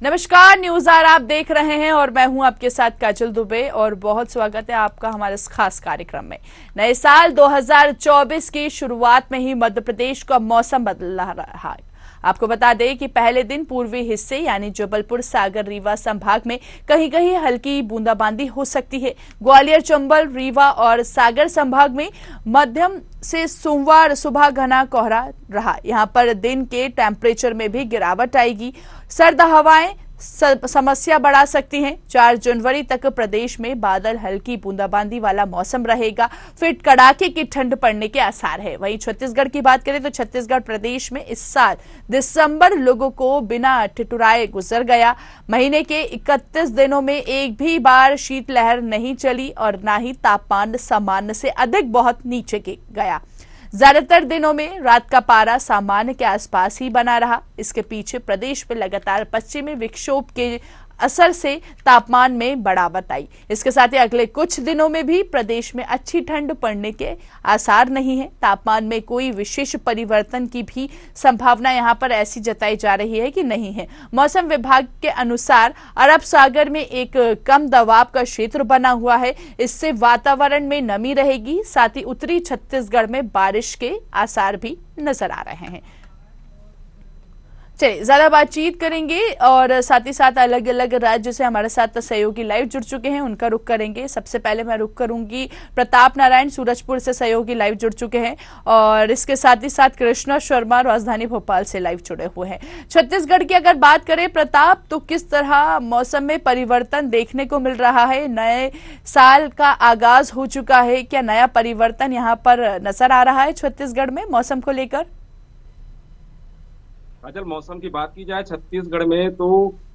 नमस्कार, news are आप देख रहे हैं और मैं हूं आपके साथ काजल दुबे और बहुत स्वागत है आपका हमारे इस खास कार्यक्रम में। नए साल 2024 की शुरुआत में ही मध्य प्रदेश का मौसम बदल रहा है। आपको बता दें कि पहले दिन पूर्वी हिस्से यानी जबलपुर, सागर, रीवा संभाग में कहीं कहीं हल्की बूंदाबांदी हो सकती है। ग्वालियर, चंबल, रीवा और सागर संभाग में मध्यम से सोमवार सुबह घना कोहरा रहा। यहां पर दिन के टेम्परेचर में भी गिरावट आएगी। सर्द हवाएं समस्या बढ़ा सकती हैं। 4 जनवरी तक प्रदेश में बादल, हल्की बूंदाबांदी वाला मौसम रहेगा। फिर कड़ाके की ठंड पड़ने के आसार है। वहीं छत्तीसगढ़ की बात करें तो छत्तीसगढ़ प्रदेश में इस साल दिसंबर लोगों को बिना ठिठुराए गुजर गया। महीने के 31 दिनों में एक भी बार शीतलहर नहीं चली और न ही तापमान सामान्य से अधिक बहुत नीचे गया। ज्यादातर दिनों में रात का पारा सामान्य के आसपास ही बना रहा। इसके पीछे प्रदेश में लगातार पश्चिमी विक्षोभ के असर से तापमान में बढ़ावट आई। इसके साथ ही अगले कुछ दिनों में भी प्रदेश में अच्छी ठंड पड़ने के आसार नहीं है। तापमान में कोई विशेष परिवर्तन की भी संभावना यहां पर ऐसी जताई जा रही है कि नहीं है। मौसम विभाग के अनुसार अरब सागर में एक कम दबाव का क्षेत्र बना हुआ है। इससे वातावरण में नमी रहेगी। साथ ही उत्तरी छत्तीसगढ़ में बारिश के आसार भी नजर आ रहे हैं। चलिए ज्यादा बातचीत करेंगे और साथ ही साथ अलग अलग राज्य से हमारे साथ सहयोगी लाइव जुड़ चुके हैं, उनका रुख करेंगे। सबसे पहले मैं रुख करूंगी प्रताप नारायण, सूरजपुर से सहयोगी लाइव जुड़ चुके हैं और इसके साथ ही साथ कृष्णा शर्मा राजधानी भोपाल से लाइव जुड़े हुए हैं। छत्तीसगढ़ की अगर बात करें प्रताप, तो किस तरह मौसम में परिवर्तन देखने को मिल रहा है? नए साल का आगाज हो चुका है, क्या नया परिवर्तन यहाँ पर नजर आ रहा है छत्तीसगढ़ में मौसम को लेकर? काजल, मौसम की बात की जाए छत्तीसगढ़ में तो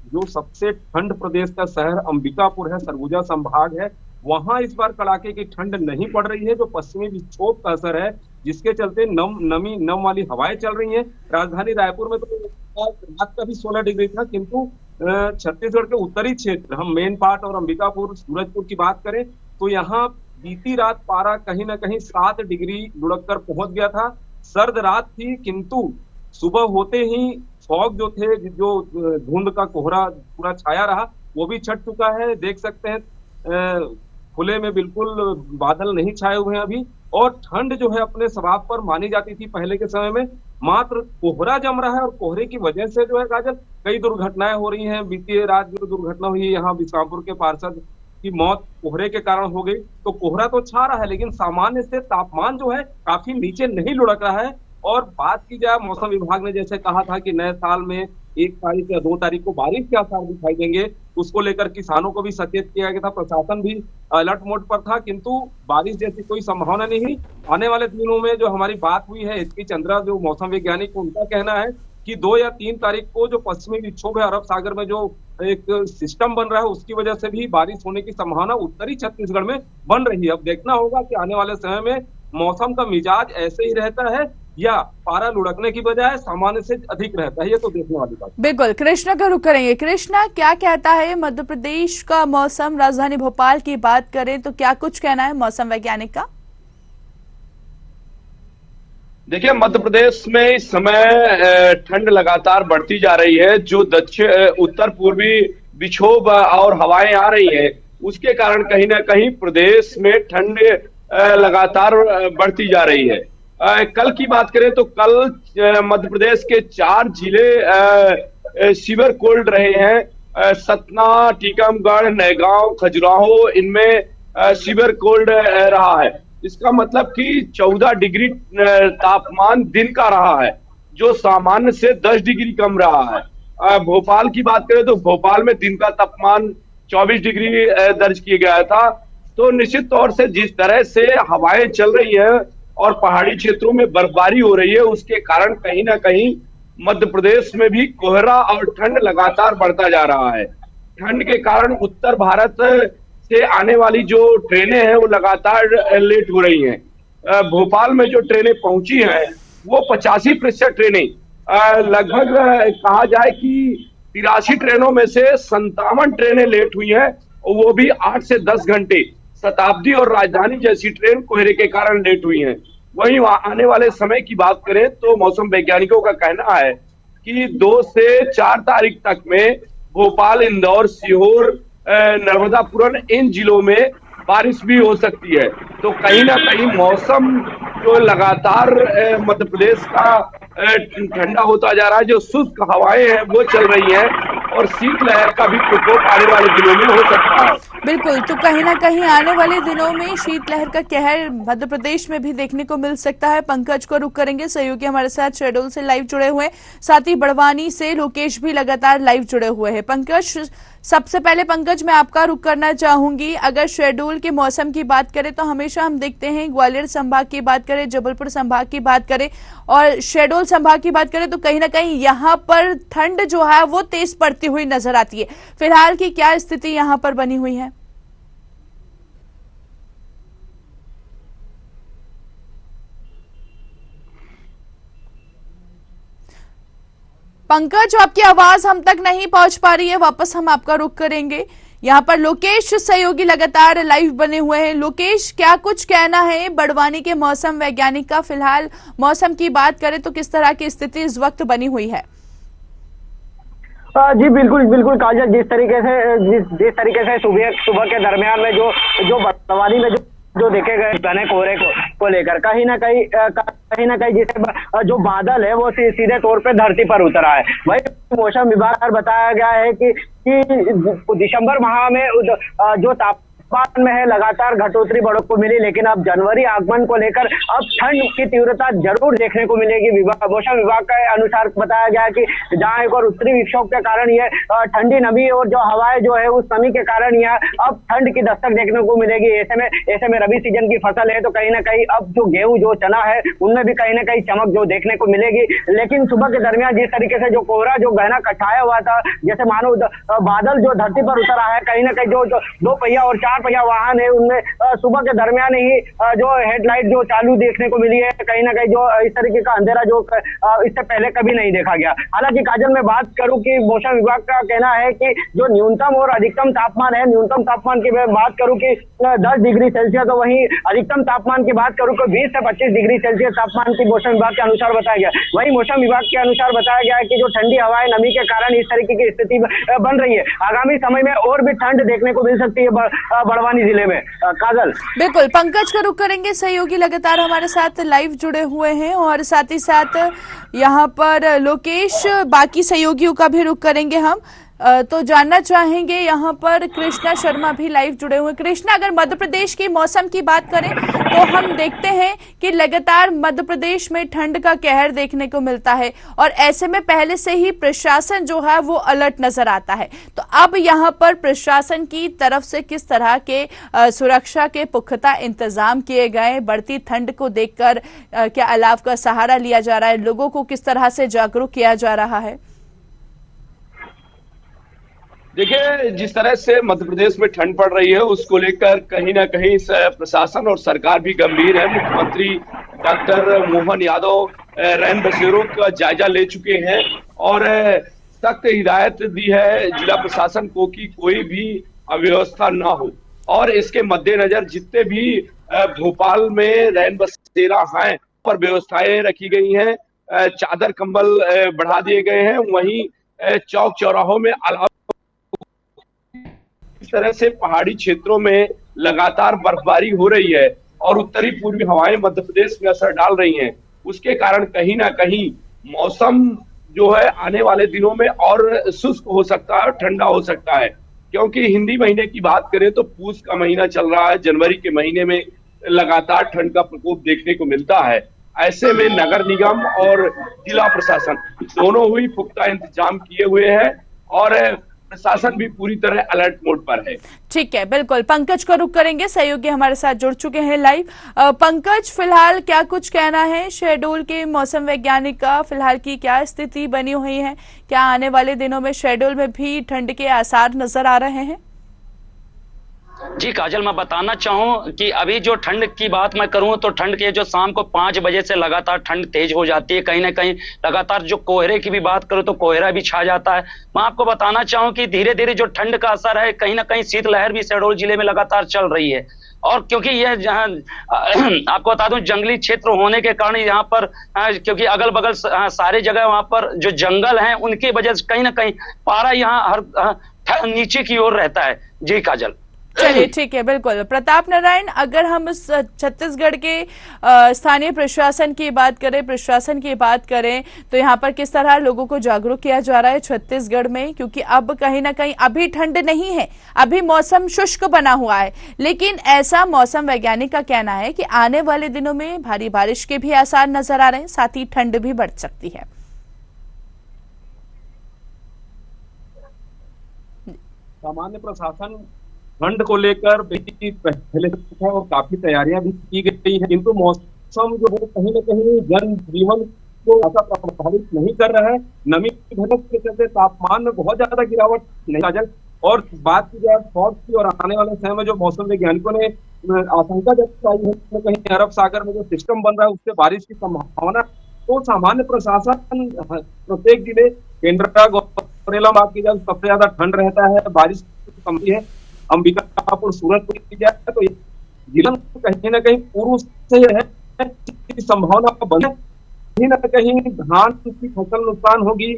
जो सबसे ठंड प्रदेश का शहर अंबिकापुर है, सरगुजा संभाग है, वहां इस बार कड़ाके की ठंड नहीं पड़ रही है। जो पश्चिमी विक्षोभ का असर है, जिसके चलते नम वाली हवाएं चल रही हैं। राजधानी रायपुर में तो रात का भी 16 डिग्री था, किंतु छत्तीसगढ़ के उत्तरी क्षेत्र, हम मेन पार्ट और अंबिकापुर, सूरजपुर की बात करें तो यहाँ बीती रात पारा कहीं ना कहीं 7 डिग्री लुढ़क कर पहुंच गया था। सर्द रात थी, किंतु सुबह होते ही फॉग जो थे, जो धुंध का कोहरा पूरा छाया रहा, वो भी छट चुका है। देख सकते हैं खुले में बिल्कुल बादल नहीं छाए हुए हैं अभी। और ठंड जो है अपने स्वभाव पर मानी जाती थी पहले के समय में, मात्र कोहरा जम रहा है और कोहरे की वजह से जो है काजल कई दुर्घटनाएं हो रही हैं। बीती रात जो दुर्घटना हुई यहाँ बिसापुर के पार्षद की मौत कोहरे के कारण हो गई। तो कोहरा तो छा रहा है, लेकिन सामान्य से तापमान जो है काफी नीचे नहीं लुढ़क रहा है। और बात की जाए, मौसम विभाग ने जैसे कहा था कि नए साल में 1 तारीख या 2 तारीख को बारिश के आसार दिखाई देंगे, उसको लेकर किसानों को भी सचेत किया गया था। प्रशासन भी अलर्ट मोड पर था, किंतु बारिश जैसी कोई संभावना नहीं। आने वाले दिनों में जो हमारी बात हुई है, एचपी चंद्रा जो मौसम वैज्ञानिक, उनका कहना है कि 2 या 3 तारीख को जो पश्चिमी विक्षोभ है, अरब सागर में जो एक सिस्टम बन रहा है, उसकी वजह से भी बारिश होने की संभावना उत्तरी छत्तीसगढ़ में बन रही है। अब देखना होगा कि आने वाले समय में मौसम का मिजाज ऐसे ही रहता है या पारा लुढ़कने की बजाय सामान्य से अधिक रहता है, ये तो देखने वाली बात। बिल्कुल, कृष्णा का रुख करेंगे। कृष्णा, क्या कहता है मध्य प्रदेश का मौसम? राजधानी भोपाल की बात करें तो क्या कुछ कहना है मौसम वैज्ञानिक का? देखिए, मध्य प्रदेश में इस समय ठंड लगातार बढ़ती जा रही है। जो उत्तर पूर्वी विक्षोभ और हवाएं आ रही हैं, उसके कारण कहीं ना कहीं प्रदेश में ठंड लगातार बढ़ती जा रही है। कल की बात करें तो कल मध्य प्रदेश के 4 जिले सीवियर कोल्ड रहे हैं। सतना, टीकमगढ़, नौगांव, खजुराहो, इनमें सीवियर कोल्ड रहा है। इसका मतलब कि 14 डिग्री तापमान दिन का रहा है, जो सामान्य से 10 डिग्री कम रहा है। भोपाल की बात करें तो भोपाल में दिन का तापमान 24 डिग्री दर्ज किया गया था। तो निश्चित तौर से जिस तरह से हवाएं चल रही हैं और पहाड़ी क्षेत्रों में बर्फबारी हो रही है, उसके कारण कहीं ना कहीं मध्य प्रदेश में भी कोहरा और ठंड लगातार बढ़ता जा रहा है। ठंड के कारण उत्तर भारत से आने वाली जो ट्रेनें हैं वो लगातार लेट हो रही हैं। भोपाल में जो ट्रेनें पहुंची हैं वो 85% ट्रेनें, लगभग कहा जाए कि 83 ट्रेनों में से 57 ट्रेनें लेट हुई हैं, और वो भी 8 से 10 घंटे। शताब्दी और राजधानी जैसी ट्रेन कोहरे के कारण लेट हुई हैं। वहीं आने वाले समय की बात करें तो मौसम वैज्ञानिकों का कहना है कि 2 से 4 तारीख तक में भोपाल, इंदौर, सीहोर, नर्मदापुरम इन जिलों में बारिश भी हो सकती है। तो कहीं ना कहीं मौसम जो लगातार मध्य प्रदेश का ठंडा होता जा रहा है, जो शुष्क हवाएं हैं वो चल रही हैं और शीतलहर का भी प्रकोप आने वाले दिनों में हो सकता है। बिल्कुल, तो कहीं ना कहीं आने वाले दिनों में शीतलहर का कहर मध्य प्रदेश में भी देखने को मिल सकता है। पंकज को रुक करेंगे, सहयोगी हमारे साथ शहडोल से लाइव जुड़े हुए हैं, साथ ही बड़वानी से लोकेश भी लगातार लाइव जुड़े हुए हैं। पंकज, सबसे पहले पंकज मैं आपका रुख करना चाहूंगी। अगर शहडोल के मौसम की बात करें तो हमेशा हम देखते हैं, ग्वालियर संभाग की बात करें, जबलपुर संभाग की बात करें और शहडोल संभाग की बात करें तो कहीं ना कहीं यहाँ पर ठंड जो है वो तेज पड़ती हुई नजर आती है। फिलहाल की क्या स्थिति यहाँ पर बनी हुई है? पंकज, आपकी आवाज हम तक नहीं पहुंच पा रही है, वापस हम आपका रुख करेंगे। यहाँ पर लोकेश सहयोगी लगातार लाइव बने हुए हैं। लोकेश, क्या कुछ कहना है बड़वानी के मौसम वैज्ञानिक का? फिलहाल मौसम की बात करें तो किस तरह की स्थिति इस वक्त बनी हुई है? जी बिल्कुल बिल्कुल काजल, जिस तरीके से सुबह के दरमियान में जो बड़वानी में जो देखे गए घने कोहरे को लेकर कहीं ना कहीं जिसे जो बादल है वो सीधे तौर पे धरती पर उतरा है। वही मौसम विभाग द्वारा बताया गया है कि दिसंबर माह में जो तापमान में है लगातार घटोतरी बढ़ों को मिली, लेकिन अब जनवरी आगमन को लेकर अब ठंड की तीव्रता जरूर देखने को मिलेगी। मौसम विभाग के अनुसार बताया गया है कि जहां एक और उत्तरी विक्षोभ के कारण ये ठंडी नमी और जो हवाएं जो है उस नमी के कारण यह अब ठंड की दस्तक देखने को मिलेगी। ऐसे में रबी सीजन की फसल है तो कहीं ना कहीं अब जो गेहूं जो चना है उनमें भी कहीं ना कहीं चमक जो देखने को मिलेगी। लेकिन सुबह के दरमियान जिस तरीके से जो कोहरा जो गहना छाया हुआ था, जैसे मानो बादल जो धरती पर उतर आया है, कहीं ना कहीं जो 2 पहिया और 4 पहिया वाहन है उनमें सुबह के दरमियान ही जो हेडलाइट जो चालू देखने को मिली है। कहीं ना कहीं जो इस तरीके का अंधेरा जो इससे पहले कभी नहीं देखा गया। हालांकि काजल मैं बात करूं कि मौसम विभाग का कहना है कि जो न्यूनतम और अधिकतम तापमान है, न्यूनतम तापमान की मैं बात करूं कि 10 डिग्री सेल्सियस, तो वहीं अधिकतम तापमान की बात करूं तो 20 से 25 डिग्री सेल्सियस तापमान की मौसम विभाग के अनुसार बताया गया। वहीं मौसम विभाग के अनुसार बताया गया है कि जो ठंडी हवाएं नमी के कारण इस तरीके की स्थिति बन रही है। आगामी समय में और भी ठंड देखने को मिल सकती है बड़वानी जिले में। काजल, बिल्कुल, पंकज का रुख करेंगे, सहयोगी लगातार हमारे साथ लाइव जुड़े हुए हैं और साथ ही साथ यहाँ पर लोकेश, बाकी सहयोगियों का भी रुख करेंगे हम। तो जानना चाहेंगे, यहाँ पर कृष्णा शर्मा भी लाइव जुड़े हुए। कृष्णा, अगर मध्य प्रदेश की मौसम की बात करें तो हम देखते हैं कि लगातार मध्य प्रदेश में ठंड का कहर देखने को मिलता है और ऐसे में पहले से ही प्रशासन जो है वो अलर्ट नजर आता है। तो अब यहाँ पर प्रशासन की तरफ से किस तरह के सुरक्षा के पुख्ता इंतजाम किए गए? बढ़ती ठंड को देखकर क्या अलाव का सहारा लिया जा रहा है? लोगों को किस तरह से जागरूक किया जा रहा है? देखिए, जिस तरह से मध्य प्रदेश में ठंड पड़ रही है उसको लेकर कहीं ना कहीं प्रशासन और सरकार भी गंभीर है। मुख्यमंत्री डॉक्टर मोहन यादव रैन बसेरों का जायजा ले चुके हैं और सख्त हिदायत दी है जिला प्रशासन को कि कोई भी अव्यवस्था ना हो। और इसके मद्देनजर जितने भी भोपाल में रैन बसेरा हैं पर व्यवस्थाएं रखी गई हैं, चादर कंबल बढ़ा दिए गए हैं। वहीं चौक चौराहों में अलाव इस तरह से पहाड़ी क्षेत्रों में लगातार बर्फबारी हो रही है और उत्तरी पूर्वी हवाएं मध्य प्रदेश में असर डाल रही हैं। उसके कारण कहीं ना कहीं मौसम जो है आने वाले दिनों में और शुष्क हो सकता है और ठंडा हो सकता है। क्योंकि हिंदी महीने की बात करें तो पूस का महीना चल रहा है, जनवरी के महीने में लगातार ठंड का प्रकोप देखने को मिलता है। ऐसे में नगर निगम और जिला प्रशासन दोनों ही पुख्ता इंतजाम किए हुए हैं और प्रशासन भी पूरी तरह अलर्ट मोड पर है। ठीक है, बिल्कुल, पंकज को रुख करेंगे, सहयोगी हमारे साथ जुड़ चुके हैं लाइव। पंकज, फिलहाल क्या कुछ कहना है शहडोल के मौसम वैज्ञानिक का? फिलहाल की क्या स्थिति बनी हुई है? क्या आने वाले दिनों में शहडोल में भी ठंड के आसार नजर आ रहे हैं? जी काजल, मैं बताना चाहूं कि अभी जो ठंड की बात मैं करूं तो ठंड के जो शाम को 5 बजे से लगातार ठंड तेज हो जाती है। कहीं ना कहीं लगातार जो कोहरे की भी बात करूं तो कोहरा भी छा जाता है। मैं आपको बताना चाहूं कि धीरे धीरे जो ठंड का असर है, कहीं ना कहीं शीतलहर भी शहडोल जिले में लगातार चल रही है। और क्योंकि यह जहाँ आपको बता दूं जंगली क्षेत्र होने के कारण यहाँ पर क्योंकि अगल बगल सारी जगह वहां पर जो जंगल हैं उनकी वजह से कहीं ना कहीं पारा यहाँ हर नीचे की ओर रहता है। जी काजल। चलिए ठीक है, बिल्कुल। प्रताप नारायण, अगर हम इस छत्तीसगढ़ के स्थानीय प्रशासन की बात करें तो यहाँ पर किस तरह लोगों को जागरूक किया जा रहा है छत्तीसगढ़ में, क्योंकि अब कहीं ना कहीं अभी ठंड नहीं है, अभी मौसम शुष्क बना हुआ है, लेकिन ऐसा मौसम वैज्ञानिक का कहना है कि आने वाले दिनों में भारी बारिश के भी आसार नजर आ रहे हैं, साथ ही ठंड भी बढ़ सकती है। सामान्य प्रशासन ठंड को लेकर पहले से है और काफी तैयारियां भी की गई है, किंतु मौसम जो है कहीं न कहीं जन जीवन को ऐसा प्रभावित नहीं कर रहा है। नमी घटक के चलते तापमान में बहुत ज्यादा गिरावट नहीं आ जाए। और बात की जाए फॉग की और आने वाले समय में जो मौसम वैज्ञानिकों ने आशंका जताई है कहीं अरब सागर में जो सिस्टम बन रहा है उससे बारिश की संभावना, तो सामान्य प्रशासन प्रत्येक जिले केंद्र गौरेला बात की जाए सबसे ज्यादा ठंड रहता है, बारिश कमती है। अंबिकापुर सूरत की जाए तो जिला कहीं ना कहीं पूर्व से है संभावना बने, कहीं ना कहीं धान की फसल नुकसान होगी।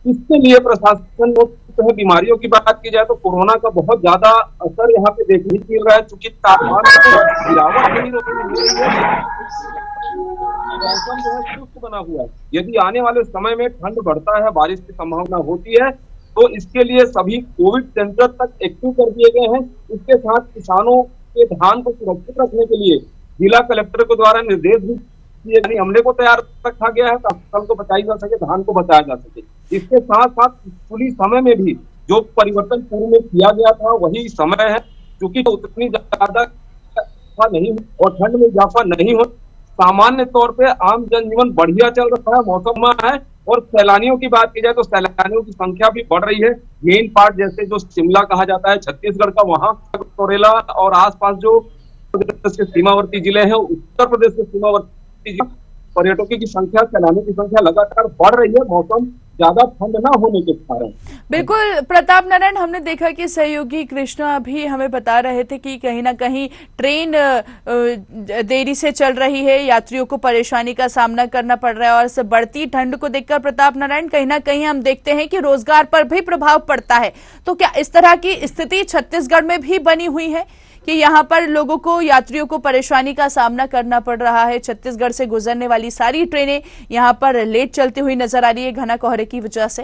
इसके लिए प्रशासन को बीमारियों की बात की जाए तो कोरोना का बहुत ज्यादा असर यहाँ पे देखने को मिल रहा है, चूंकि तापमान में गिरावट नहीं हो रही है, मौसम जो है शुष्क बना हुआ है। यदि आने वाले समय में ठंड बढ़ता है, बारिश की संभावना होती है, तो इसके लिए सभी कोविड सेंटर तक एक्टिव कर दिए गए हैं। इसके साथ किसानों के धान को सुरक्षित रखने के लिए जिला कलेक्टर के द्वारा निर्देश भी दिए, अमले को तैयार रखा गया है, फसल को बचाई जा सके, धान को बचाया जा सके। इसके साथ साथ स्कूली समय में भी जो परिवर्तन पूर्व में किया गया था वही समय है, क्योंकि उतनी ज्यादा नहीं और ठंड में इजाफा नहीं हो, सामान्य तौर पे आम जनजीवन बढ़िया चल रहा है, मौसम है। और सैलानियों की बात की जाए तो सैलानियों की संख्या भी बढ़ रही है। मेन पार्ट जैसे जो शिमला कहा जाता है छत्तीसगढ़ का, वहां गौरेला और आसपास जो प्रदेश के सीमावर्ती जिले हैं, उत्तर प्रदेश के सीमावर्ती जिले, पर्यटकों की संख्या, सैलानियों की संख्या लगातार बढ़ रही है, मौसम ज्यादा ठंड ना होने के कारण। बिल्कुल प्रताप नारायण, हमने देखा कि सहयोगी कृष्णा भी हमें बता रहे थे कि कहीं ना कहीं ट्रेन देरी से चल रही है, यात्रियों को परेशानी का सामना करना पड़ रहा है, और इस बढ़ती ठंड को देखकर प्रताप नारायण कहीं ना कहीं हम देखते हैं कि रोजगार पर भी प्रभाव पड़ता है। तो क्या इस तरह की स्थिति छत्तीसगढ़ में भी बनी हुई है कि यहाँ पर लोगों को, यात्रियों को परेशानी का सामना करना पड़ रहा है? छत्तीसगढ़ से गुजरने वाली सारी ट्रेनें यहाँ पर लेट चलती हुई नजर आ रही है घना कोहरे की वजह से।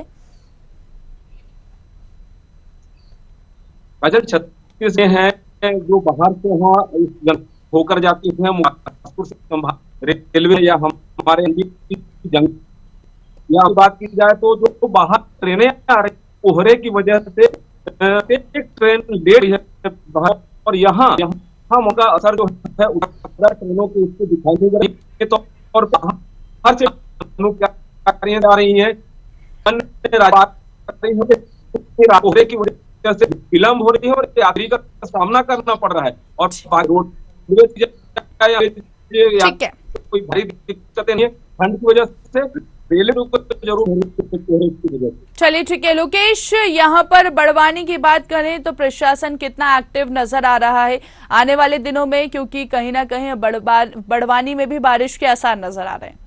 अच्छा, छत्तीस हैं जो बाहर से वहाँ होकर जाती है, रेलवे या हमारे जंग या बात की जाए तो जो बाहर ट्रेनें आ रही कोहरे की वजह से एक ट्रेन लेट है, और यहाँ उनका असर जो है ट्रेनों के उससे दिखाई दे रही है। तो और हर से जा रही है, कोहरे की वजह से विलम्ब हो रही है और यात्री का सामना करना पड़ रहा है। और रोड कोई भारी दिक्कतें नहीं है ठंड की वजह से, जरूर। चलिए ठीक है लोकेश, यहाँ पर बड़वानी की बात करें तो प्रशासन कितना एक्टिव नजर आ रहा है आने वाले दिनों में, क्योंकि कहीं ना कहीं बड़वानी में भी बारिश के आसार नजर आ रहे हैं।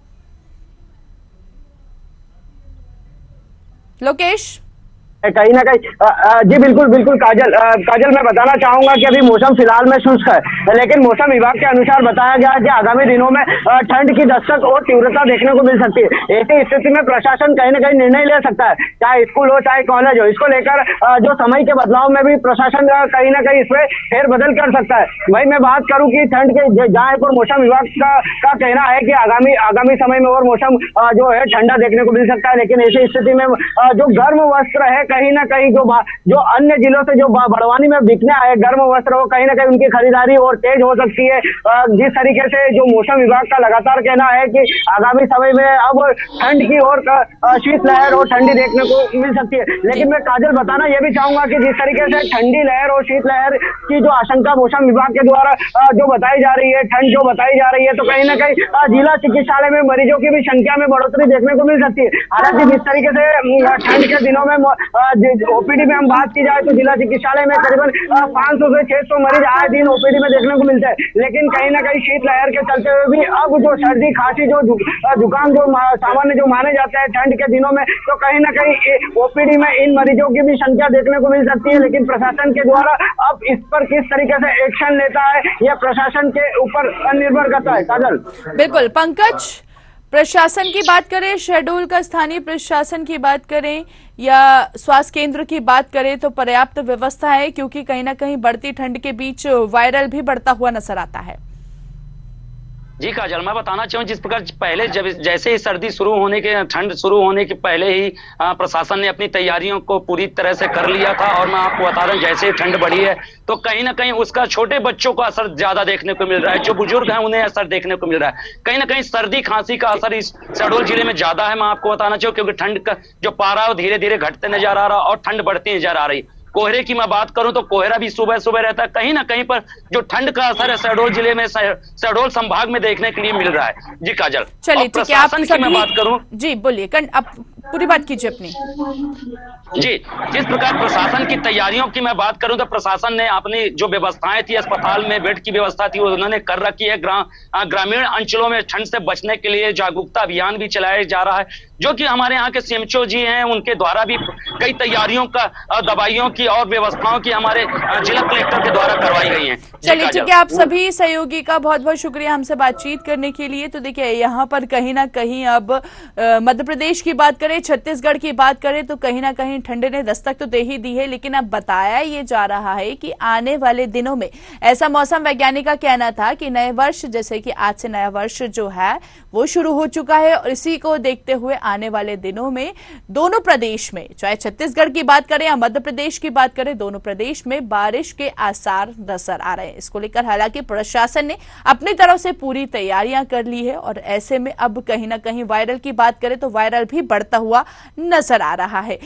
लोकेश कहीं ना कहीं जी बिल्कुल काजल मैं बताना चाहूंगा कि अभी मौसम फिलहाल में शुष्क है, लेकिन मौसम विभाग के अनुसार बताया गया है कि आगामी दिनों में ठंड की दस्तक और तीव्रता देखने को मिल सकती है। ऐसी स्थिति में प्रशासन कहीं ना कहीं निर्णय ले सकता है, चाहे स्कूल हो चाहे कॉलेज हो। इसको लेकर जो समय के बदलाव में भी प्रशासन कहीं ना कहीं इसमें फेरबदल कर सकता है। वही मैं बात करूँ कि ठंड के जहाँ पर मौसम विभाग का कहना है कि आगामी समय में और मौसम जो है ठंडा देखने को मिल सकता है, लेकिन ऐसी स्थिति में जो गर्म वस्त्र है कहीं ना कहीं जो अन्य जिलों से जो बड़वानी में बिकने आए गर्म वस्त्र हो, कहीं ना कहीं उनकी खरीदारी और तेज हो सकती है। जिस तरीके से जो मौसम विभाग का लगातार कहना है कि आगामी समय में अब ठंड की और शीतलहर और ठंडी देखने को मिल सकती है। लेकिन मैं काजल बताना यह भी चाहूंगा कि जिस तरीके से ठंडी लहर और शीतलहर की जो आशंका मौसम विभाग के द्वारा जो बताई जा रही है, ठंड जो बताई जा रही है, तो कहीं ना कहीं जिला चिकित्सालय में मरीजों की भी संख्या में बढ़ोतरी देखने को मिल सकती है। हालांकि जिस तरीके से ठंड के दिनों में ओपीडी में हम बात की जाए तो जिला चिकित्सालय में करीबन 500 से 600 मरीज आए दिन ओपीडी में देखने को मिलते हैं। लेकिन कहीं ना कहीं शीतलहर के चलते हुए भी अब जो सर्दी खांसी जो जुकाम जो सामान्य जो माने जाते हैं ठंड के दिनों में, तो कहीं ना कहीं ओपीडी में इन मरीजों की भी संख्या देखने को मिल सकती है। लेकिन प्रशासन के द्वारा अब इस पर किस तरीके से एक्शन लेता है यह प्रशासन के ऊपर निर्भर करता है। काजल, बिल्कुल पंकज, प्रशासन की बात करें, शहडोल का स्थानीय प्रशासन की बात करें या स्वास्थ्य केंद्र की बात करें तो पर्याप्त व्यवस्था है, क्योंकि कहीं ना कहीं बढ़ती ठंड के बीच वायरल भी बढ़ता हुआ नजर आता है। जी काजल, मैं बताना चाहूँ जिस प्रकार पहले जब जैसे ही सर्दी शुरू होने के ठंड शुरू होने के पहले ही प्रशासन ने अपनी तैयारियों को पूरी तरह से कर लिया था। और मैं आपको बता रहा हूँ जैसे ही ठंड बढ़ी है तो कहीं ना कहीं उसका छोटे बच्चों को असर ज्यादा देखने को मिल रहा है, जो बुजुर्ग हैं उन्हें असर देखने को मिल रहा है। कहीं ना कहीं सर्दी खांसी का असर इस शहडोल जिले में ज्यादा है, मैं आपको बताना चाहूँ, क्योंकि ठंड का जो पारा है वो धीरे धीरे घटते नजर आ रहा और ठंड बढ़ती नजर आ रही। कोहरे की मैं बात करूं तो कोहरा भी सुबह सुबह रहता है। कहीं ना कहीं पर जो ठंड का असर है शहडोल जिले में, शहडोल संभाग में देखने के लिए मिल रहा है। जी काजल, चलिए ठीक है, आप की मैं बात करूं, जी बोलिए, आप पूरी बात कीजिए अपनी। जी, जिस प्रकार प्रशासन की तैयारियों की मैं बात करूं तो प्रशासन ने अपनी जो व्यवस्थाएं थी, अस्पताल में बेड की व्यवस्था थी, उन्होंने कर रखी है। ग्रामीण अंचलों में ठंड से बचने के लिए जागरूकता अभियान भी चलाया जा रहा है, जो कि हमारे यहाँ के सीएमओ जी हैं उनके द्वारा भी कई तैयारियों का दवाइयों की और व्यवस्थाओं की हमारे जिला कलेक्टर के द्वारा करवाई गई हैं। चलिए ठीक है, आप सभी सहयोगी का बहुत बहुत शुक्रिया हमसे बातचीत करने के लिए। तो देखिए यहाँ पर कहीं ना कहीं अब मध्य प्रदेश की बात करें, छत्तीसगढ़ की बात करें तो कहीं ना कहीं ठंड ने दस्तक तो दे ही दी है। लेकिन अब बताया ये जा रहा है कि आने वाले दिनों में, ऐसा मौसम वैज्ञानिक का कहना था कि नए वर्ष, जैसे कि आज से नया वर्ष जो है वो शुरू हो चुका है और इसी को देखते हुए आने वाले दिनों में दोनों प्रदेश में, चाहे छत्तीसगढ़ की बात करें या मध्य प्रदेश की बात करें, दोनों प्रदेश में बारिश के आसार नजर आ रहे हैं। इसको लेकर हालांकि प्रशासन ने अपनी तरफ से पूरी तैयारियां कर ली है और ऐसे में अब कहीं ना कहीं वायरल की बात करें तो वायरल भी बढ़ता हुआ नजर आ रहा है।